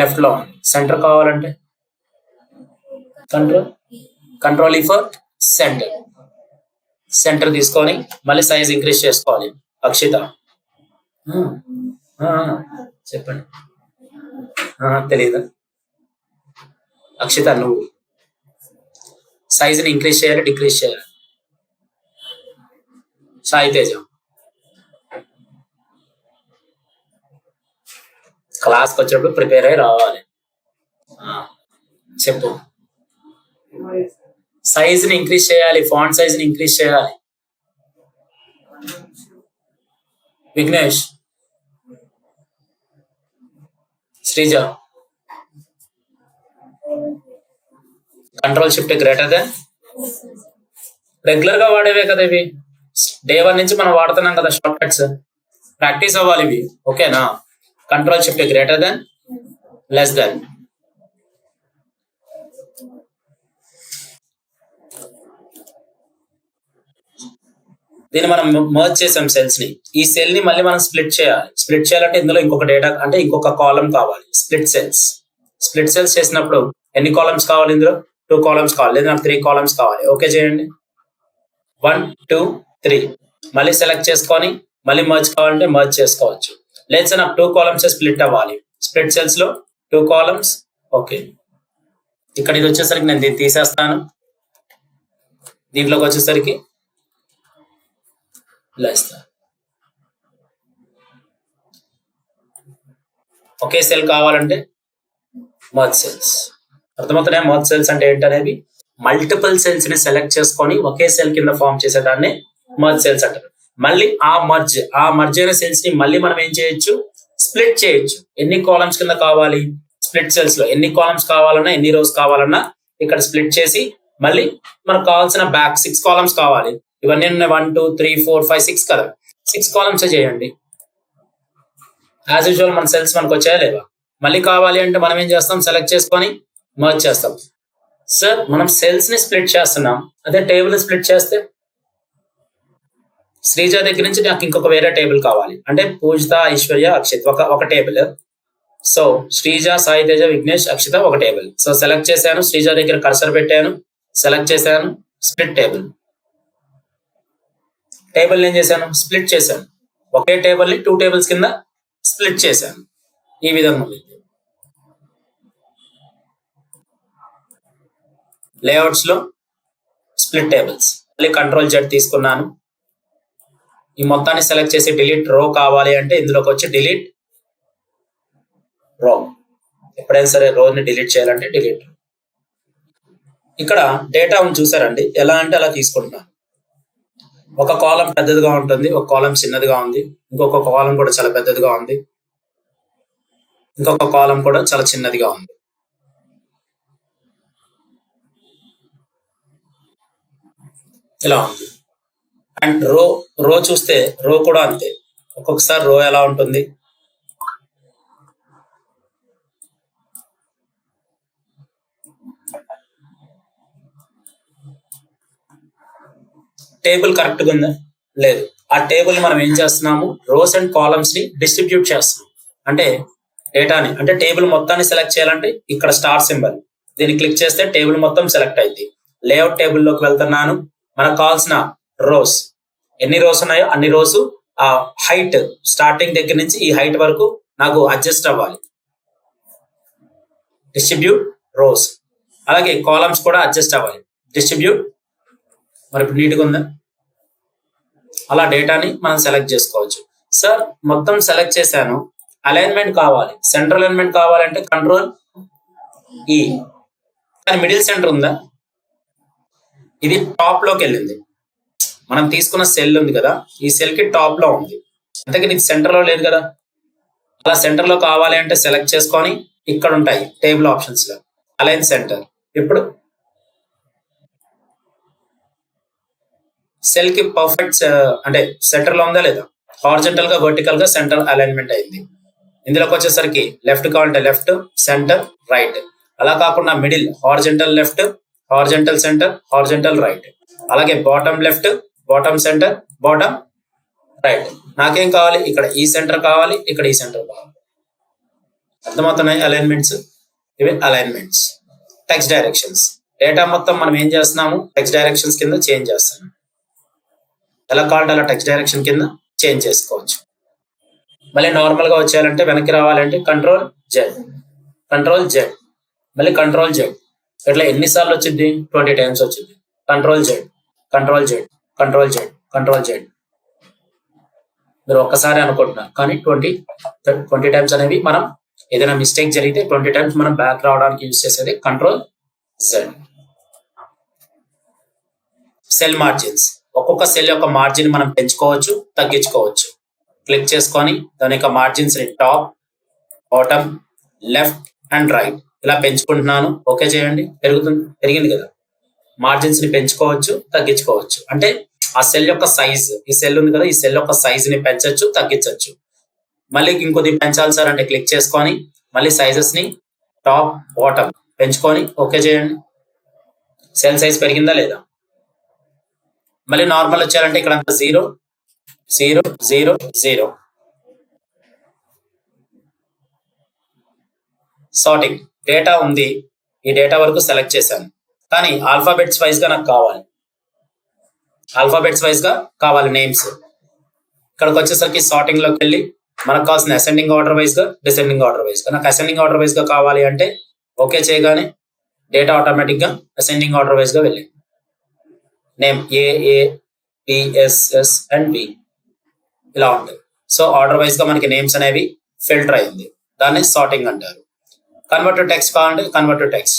లెఫ్ట్ లో ఉంది. సెంటర్ కావాలంటే కంట్రోల్ ఈ ఫర్ సెంటర్. సెంటర్ తీసుకొని మళ్ళీ సైజ్ ఇంక్రీజ్ చేసుకోవాలి. అక్షిత చెప్పండి. తెలీదా? అక్షిత నువ్వు సైజుని ఇంక్రీజ్ చేయాలి, డిక్రీజ్ చేయాలి. సాయి తేజ క్లాస్కి వచ్చినప్పుడు ప్రిపేర్ అయ్యి రావాలి. చెప్పు. సైజుని ఇంక్రీజ్ చేయాలి, ఫాంట్ సైజుని ఇంక్రీజ్ చేయాలి. Vignesh, Sreeja control shift greater than. Regular గా వాడేవే కదా ఇవి, డే 1 నుంచి మనం వాడుతున్నాం కదా షార్ట్ కట్స్. ప్రాక్టీస్ అవ్వాలి ఇవి, ఓకేనా? Control shift greater than, less than. దీన్ని మనం మర్జ్ చేసాం సెల్స్ ని. ఈ సెల్ ని మళ్ళీ మనం స్ప్లిట్ చేయాలి. స్ప్లిట్ చేయాలంటే ఇందులో ఇంకొక డేటా అంటే ఇంకొక కాలం కావాలి. స్ప్లిట్ సెల్స్ చేసినప్పుడు ఎన్ని కాలమ్స్ కావాలి? ఇందులో 2 కాలమ్స్ కావాలి, లేదా నాకు 3 కాలమ్స్ కావాలి. ఓకే చేయండి. 1 2 3 మళ్ళీ సెలెక్ట్ చేసుకొని మళ్ళీ మర్జ్ కావాలంటే మర్జ్ చేసుకోవచ్చు. లేదు సార్ నాకు 2 కాలమ్స్ స్ప్లిట్ అవ్వాలి. స్ప్లిట్ సెల్స్ లో 2 కాలమ్స్. ఓకే, ఇక్కడ ఇది వచ్చేసరికి నేను దీన్ని తీసేస్తాను. దీంట్లోకి వచ్చేసరికి ఇలా ఇస్తాను. ఒకే సెల్ కావాలంటే మర్జ్ సెల్స్. అర్థమవుతున్నాయా? మర్జ్ సెల్స్ అంటే ఏంటనేది మల్టిపుల్ సెల్స్ ని సెలెక్ట్ చేసుకొని ఒకే సెల్ కింద ఫామ్ చేసేదాన్ని మర్జ్ సెల్స్ అంటారు. మళ్ళీ ఆ మర్జ్ అయిన సెల్స్ ని మళ్ళీ మనం ఏం చేయొచ్చు? స్ప్లిట్ చేయొచ్చు. ఎన్ని కాలమ్స్ కింద కావాలి? స్ప్లిట్ సెల్స్ లో ఎన్ని కాలమ్స్ కావాలన్నా, ఎన్ని రోస్ కావాలన్నా ఇక్కడ స్ప్లిట్ చేసి మళ్ళీ మనకు కావాల్సిన బ్యాక్ 6 కాలమ్స్ కావాలి. ఇవన్నీ 1 2 3 4 5 6 కదా, 6 కాలమ్స్ చేయండి. యాజ్ యూజువల్ మన సెల్స్ మనకు వచ్చాయా లేవా? మళ్ళీ కావాలి అంటే మనం ఏం చేస్తాం? సెలెక్ట్ చేసుకొని మర్జ్ చేస్తాం. సార్ మనం సెల్స్ ని స్ప్లిట్ చేస్తున్నాం, అదే టేబుల్ స్ప్లిట్ చేస్తే శ్రీజ దగ్గర నుంచి నాకు ఇంకొక వేరే టేబుల్ కావాలి అంటే పూజిత, ఐశ్వర్య, అక్షిత్ ఒక టేబుల్. సో శ్రీజ, సాయి తేజ, విఘ్నేష్, అక్షిత ఒక టేబుల్. సో సెలెక్ట్ చేశాను, శ్రీజ దగ్గర కర్సర్ పెట్టాను, సెలెక్ట్ చేశాను, స్ప్లిట్ టేబుల్ ఏం చేశాను? స్ప్లిట్ చేశాను. ఒకే టేబుల్ ని 2 టేబుల్స్ కింద స్ప్లిట్ చేశాను. ఈ విధంగా ఉంది. లేఅవుట్స్ లో స్ప్లిట్ టేబుల్స్. మళ్ళీ కంట్రోల్ Z తీసుకున్నాను. ఈ మొత్తాన్ని సెలెక్ట్ చేసి డిలీట్ రో కావాలి అంటే ఇందులోకి వచ్చి డిలీట్ రో. ఎప్పుడైనా సరే రోని డిలీట్ చేయాలంటే డిలీట్. ఇక్కడ డేటా చూసారండి, ఎలా అంటే అలా తీసుకుంటున్నాను. ఒక కాలం పెద్దదిగా ఉంటుంది, ఒక కాలం చిన్నదిగా ఉంది, ఇంకొక కాలం కూడా చాలా పెద్దదిగా ఉంది, ఇంకొక కాలం కూడా చాలా చిన్నదిగా ఉంది. ఇలా ఉంది. అండ్ రో చూస్తే రో కూడా అంతే. ఒక్కొక్కసారి రో ఎలా ఉంటుంది, టేబుల్ కరెక్ట్ గా ఉందా లేదు. ఆ టేబుల్ మనం ఏం చేస్తున్నాము? రోస్ అండ్ కాలమ్స్ ని డిస్ట్రిబ్యూట్ చేస్తున్నాం. అంటే డేటాని, అంటే టేబుల్ మొత్తాన్ని సెలెక్ట్ చేయాలంటే ఇక్కడ స్టార్ సింబల్, దీన్ని క్లిక్ చేస్తే టేబుల్ మొత్తం సెలెక్ట్ అయింది. లేఅవుట్ టేబుల్ లోకి వెళ్తున్నాను. మనకు కావాల్సిన రోస్ ఎన్ని రోస్ ఉన్నాయో అన్ని రోస్ ఆ హైట్ స్టార్టింగ్ దగ్గర నుంచి ఈ హైట్ వరకు నాకు అడ్జస్ట్ అవ్వాలి. Distribute rows. అలాగే కాలమ్స్ కూడా అడ్జస్ట్ అవ్వాలి. డిస్ట్రిబ్యూట్. మరి ఇప్పుడు నీట్గా ఉందా? అలా డేటాని మనం సెలెక్ట్ చేసుకోవచ్చు. సార్ మొత్తం సెలెక్ట్ చేశాను, అలైన్మెంట్ కావాలి, సెంట్రల్ అలైన్మెంట్ కావాలంటే కంట్రోల్ E. కానీ మిడిల్ సెంటర్ ఉందా? ఇది టాప్ లోకి వెళ్ళింది. మనం తీసుకున్న సెల్ ఉంది కదా, ఈ సెల్ కి టాప్ లో ఉంది, అంతకే నీకు సెంటర్ లో లేదు కదా. అలా సెంటర్ లో కావాలి అంటే సెలెక్ట్ చేసుకొని ఇక్కడ ఉంటాయి టేబుల్ ఆప్షన్స్ లో అలైన్ సెంటర్. ఇప్పుడు సెల్ కి పర్ఫెక్ట్ అంటే సెంటర్ లో ఉందా లేదా? హారిజంటల్ గా, వర్టికల్ గా సెంటర్ అలైన్మెంట్ అయింది. ఇందులోకి వచ్చేసరికి లెఫ్ట్ కావాలంటే లెఫ్ట్, సెంటర్, రైట్. అలా కాకుండా middle, horizontal left, horizontal centre, horizontal right. అలాగే bottom left, bottom centre, bottom right. నాకేం కావాలి, ఇక్కడ ఈ సెంటర్ కావాలి, ఇక్కడ ఈ సెంటర్ కావాలి. అర్థమవుతున్నాయి అలైన్మెంట్స్? ఇవి అలైన్మెంట్స్. టెక్స్ట్ డైరెక్షన్స్, డేటా మొత్తం మనం ఏం చేస్తున్నాము, టెక్స్ట్ డైరెక్షన్స్ కింద చేంజ్ చేస్తున్నాం. ఎలా కావాలంటే అలా టెక్స్ట్ డైరెక్షన్ కింద చేంజ్ చేసుకోవచ్చు. మళ్ళీ నార్మల్ గా వచ్చేయాలంటే, వెనక్కి రావాలంటే కంట్రోల్ జెడ్, కంట్రోల్ జెడ్, మళ్ళీ కంట్రోల్ జెడ్. ఇట్లా ఎన్నిసార్లు వచ్చింది, 20 టైమ్స్ వచ్చింది. Control Z, control Z, control Z, control Z. మీరు ఒక్కసారి అనుకుంటున్నారు, కానీ 20 టైమ్స్ అనేవి మనం ఏదైనా మిస్టేక్ జరిగితే 20 టైమ్స్ మనం బ్యాక్ రావడానికి యూజ్ చేసేది కంట్రోల్ జెడ్. సెల్ మార్జిన్స్, ఒక్కొక్క సెల్ యొక్క మార్జిన్ మనం పెంచుకోవచ్చు, తగ్గించుకోవచ్చు. క్లిక్ చేసుకొని దాని యొక్క మార్జిన్స్ ని top, bottom, left and right ఇలా పెంచుకుంటున్నాను. ఓకే చేయండి. పెరిగింది కదా. మార్జిన్స్ ని పెంచుకోవచ్చు, తగ్గించుకోవచ్చు. అంటే ఆ సెల్ యొక్క సైజ్, ఈ సెల్ ఉంది కదా, ఈ సెల్ యొక్క సైజ్ ని పెంచవచ్చు, తగ్గించవచ్చు. మళ్ళీ ఇంకొద్ది పెంచాలి సార్ అంటే క్లిక్ చేసుకొని మళ్ళీ సైజెస్ ని టాప్, బాటమ్ పెంచుకొని ఓకే చేయండి. సెల్ సైజ్ పెరిగిందా లేదా? మళ్ళీ నార్మల్ వచ్చారంటే ఇక్కడ అంతా 0 0 0 0. సార్టింగ్, డేటా ఉంది, ఈ డేటా వరకు సెలెక్ట్ చేశాను, కానీ ఆల్ఫాబెట్స్ వైజ్ గా నాకు కావాలి. ఆల్ఫాబెట్స్ వైజ్ గా కావాలి నేమ్స్. ఇక్కడికి వచ్చేసరికి సార్టింగ్ లోకి వెళ్ళి మనకు కావాల్సిన అసెండింగ్ ఆర్డర్ వైజ్ గా, డిసెండింగ్ ఆర్డర్ వైజ్ గా. నాకు అసెండింగ్ ఆర్డర్ వైజ్ గా కావాలి అంటే ఓకే చేయగానే డేటా ఆటోమేటిక్ గా అసెండింగ్ ఆర్డర్ వైజ్ గా వెళ్ళింది. నేమ్ AAPSS అండ్ B ఇలా ఉంటుంది. సో ఆర్డర్ వైజ్ గా మనకి నేమ్స్ అనేవి ఫిల్టర్ అయింది. దాన్ని సార్టింగ్ అంటారు. కన్వర్ట్ టు టెక్స్ట్ కావాలంటే కన్వర్ట్ టు టెక్స్ట్.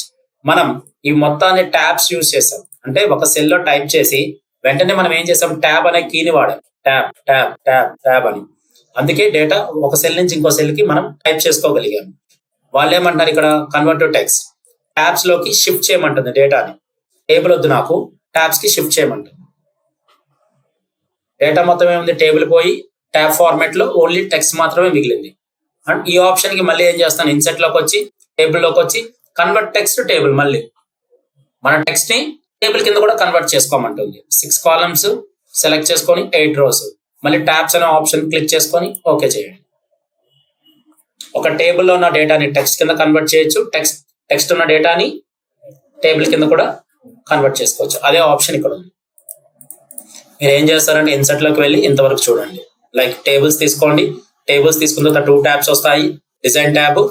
మనం ఈ మొత్తాన్ని ట్యాబ్స్ యూజ్ చేసాం. అంటే ఒక సెల్ లో టైప్ చేసి వెంటనే మనం ఏం చేసాం, ట్యాబ్ అనే కీని వాడాం. ట్యాబ్ ట్యాబ్ ట్యాబ్ ట్యాబ్ అని. అందుకే డేటా ఒక సెల్ నుంచి ఇంకో సెల్ కి మనం టైప్ చేసుకోగలిగాం. వాళ్ళు ఏమంటారు ఇక్కడ, కన్వర్ట్ టు టెక్స్ట్. ట్యాబ్స్ లోకి షిఫ్ట్ చేయమంటుంది డేటాని. టేబుల్ వద్దు నాకు, ట్యాబ్స్ కి షిఫ్ట్ చేయమంటుంది. డేటా మొత్తం ఏముంది, టేబుల్ పోయి ట్యాబ్ ఫార్మాట్ లో ఓన్లీ టెక్స్ట్ మాత్రమే మిగిలింది. అండ్ ఈ ఆప్షన్ కి మళ్ళీ ఏం చేస్తాను, ఇన్సెట్ లోకి వచ్చి టేబుల్ లోకి వచ్చి కన్వర్ట్ టెక్స్ట్ టు టేబుల్. మళ్ళీ మన టెక్స్ట్ ని టేబుల్ కింద కూడా కన్వర్ట్ చేసుకోమంటుంది. 6 కాలమ్స్ సెలెక్ట్ చేసుకొని 8 rows. మళ్ళీ ట్యాబ్స్ అనే ఆప్షన్ క్లిక్ చేసుకొని ఓకే చేయండి. ఒక టేబుల్లో ఉన్న డేటాని టెక్స్ట్ కింద కన్వర్ట్ చేయొచ్చు, టెక్స్ట్ ఉన్న డేటాని టేబుల్ కింద కూడా కన్వర్ట్ చేసుకోవచ్చు. అదే ఆప్షన్ ఇక్కడ ఉంది. మీరు ఏం చేస్తారంటే ఇన్సర్ట్ లోకి వెళ్ళి ఇంతవరకు చూడండి. లైక్ టేబుల్స్ తీసుకోండి. టేబుల్స్ తీసుకున్న తర్వాత 2 tabs వస్తాయి, డిజైన్ ట్యాబ్,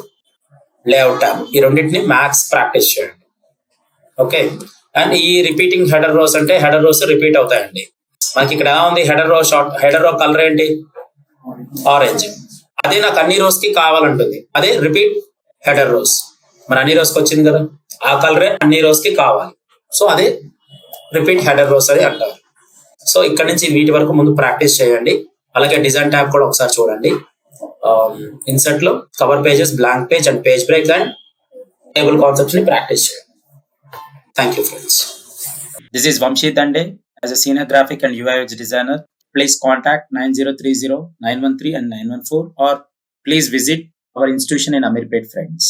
లేఅవుట్ ట్యాబ్. ఈ రెండింటిని మ్యాథ్స్ ప్రాక్టీస్ చేయండి. ఓకే. అండ్ ఈ రిపీటింగ్ హెడర్ రోస్ అంటే హెడర్ రోస్ రిపీట్ అవుతాయండి. మనకి ఇక్కడ ఎలా ఉంది, హెడర్ రో హెడర్ రో కలర్ ఏంటి, ఆరెంజ్. అదే నాకు అన్ని రోస్ కి కావాలంటుంది. అదే రిపీట్ హెడర్ రోస్. మన అన్ని రోస్ కి వచ్చింది కదా, ఆ కలరే అన్ని రోస్ కి కావాలి. సో అదే రిపీట్ హెడర్ రోస్ అని అంటారు. సో ఇక్కడ నుంచి వీటి వరకు ముందు ప్రాక్టీస్ చేయండి. అలాగే డిజైన్ ట్యాబ్ కూడా ఒకసారి చూడండి. ఇన్సర్ట్ లో cover pages, blank page and page break and table concepts ని ప్రాక్టీస్ చేయండి. Thank you friends. This is Vamshi Dande. As a senior graphic and UI UX designer, please contact 9030 913 and 914, or please visit our institution in Amirpet, friends.